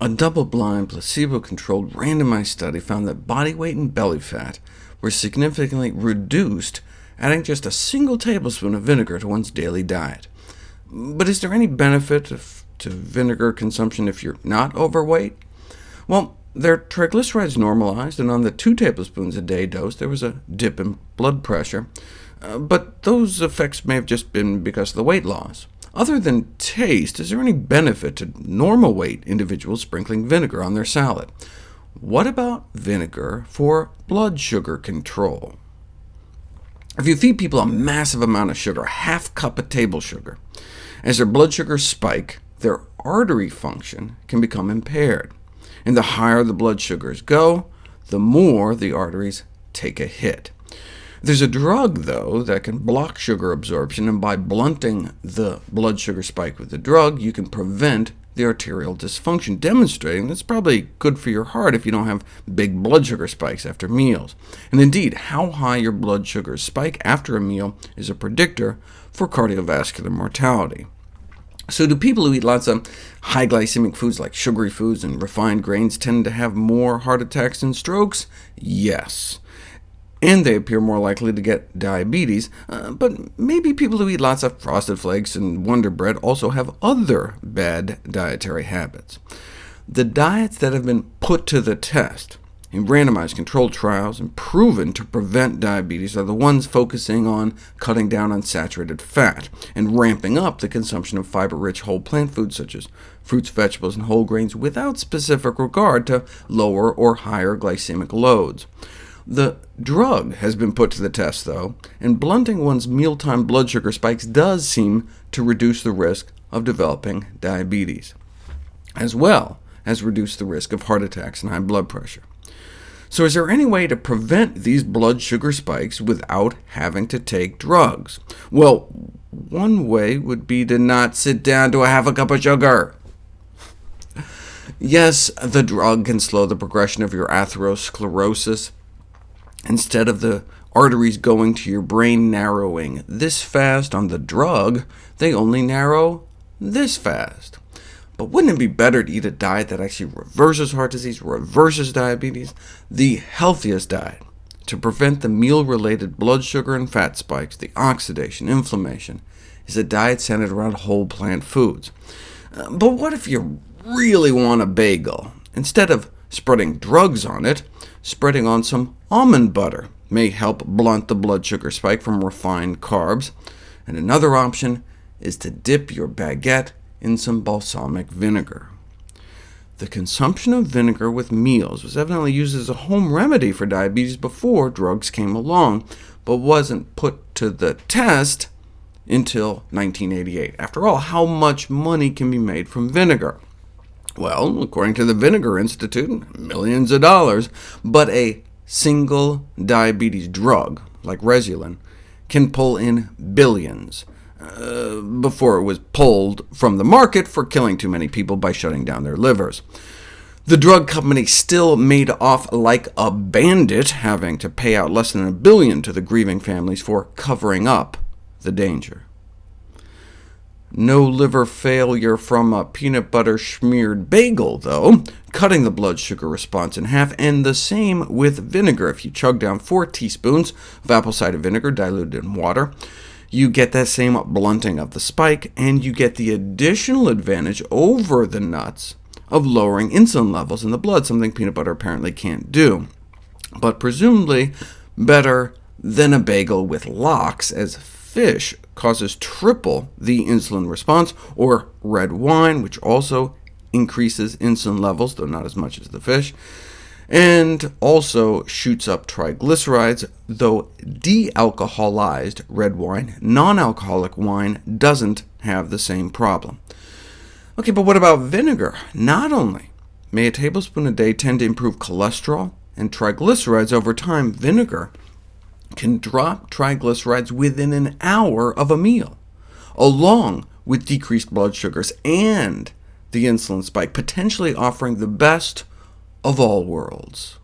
A double-blind, placebo-controlled, randomized study found that body weight and belly fat were significantly reduced adding just a single tablespoon of vinegar to one's daily diet. But is there any benefit to vinegar consumption if you're not overweight? Well, their triglycerides normalized, and on the 2 tablespoons a day dose there was a dip in blood pressure, but those effects may have just been because of the weight loss. Other than taste, is there any benefit to normal weight individuals sprinkling vinegar on their salad? What about vinegar for blood sugar control? If you feed people a massive amount of sugar, half cup of table sugar, as their blood sugars spike, their artery function can become impaired. And the higher the blood sugars go, the more the arteries take a hit. There's a drug, though, that can block sugar absorption, and by blunting the blood sugar spike with the drug, you can prevent the arterial dysfunction, demonstrating that's probably good for your heart if you don't have big blood sugar spikes after meals. And indeed, how high your blood sugars spike after a meal is a predictor for cardiovascular mortality. So do people who eat lots of high glycemic foods like sugary foods and refined grains tend to have more heart attacks and strokes? Yes. And they appear more likely to get diabetes, but maybe people who eat lots of Frosted Flakes and Wonder Bread also have other bad dietary habits. The diets that have been put to the test in randomized controlled trials and proven to prevent diabetes are the ones focusing on cutting down on saturated fat, and ramping up the consumption of fiber-rich whole plant foods such as fruits, vegetables, and whole grains without specific regard to lower or higher glycemic loads. The drug has been put to the test, though, and blunting one's mealtime blood sugar spikes does seem to reduce the risk of developing diabetes, as well as reduce the risk of heart attacks and high blood pressure. So is there any way to prevent these blood sugar spikes without having to take drugs? Well, one way would be to not sit down to a half a cup of sugar. Yes, the drug can slow the progression of your atherosclerosis. Instead of the arteries going to your brain narrowing this fast on the drug, they only narrow this fast. But wouldn't it be better to eat a diet that actually reverses heart disease, reverses diabetes? The healthiest diet to prevent the meal-related blood sugar and fat spikes, the oxidation, inflammation, is a diet centered around whole plant foods. But what if you really want a bagel? Instead of spreading drugs on it, spreading on some almond butter may help blunt the blood sugar spike from refined carbs. And another option is to dip your baguette in some balsamic vinegar. The consumption of vinegar with meals was evidently used as a home remedy for diabetes before drugs came along, but wasn't put to the test until 1988. After all, how much money can be made from vinegar? Well, according to the Vinegar Institute, millions of dollars, but a single diabetes drug, like Resulin, can pull in billions, before it was pulled from the market for killing too many people by shutting down their livers. The drug company still made off like a bandit, having to pay out less than $1 billion to the grieving families for covering up the danger. No liver failure from a peanut butter smeared bagel, though, cutting the blood sugar response in half, and the same with vinegar. If you chug down 4 teaspoons of apple cider vinegar diluted in water, you get that same blunting of the spike, and you get the additional advantage over the nuts of lowering insulin levels in the blood, something peanut butter apparently can't do, but presumably better than a bagel with lox, as fish causes triple the insulin response, or red wine, which also increases insulin levels, though not as much as the fish, and also shoots up triglycerides, though de-alcoholized red wine, non-alcoholic wine, doesn't have the same problem. Okay, but what about vinegar? Not only may a tablespoon a day tend to improve cholesterol and triglycerides over time, vinegar can drop triglycerides within an hour of a meal, along with decreased blood sugars and the insulin spike, potentially offering the best of all worlds.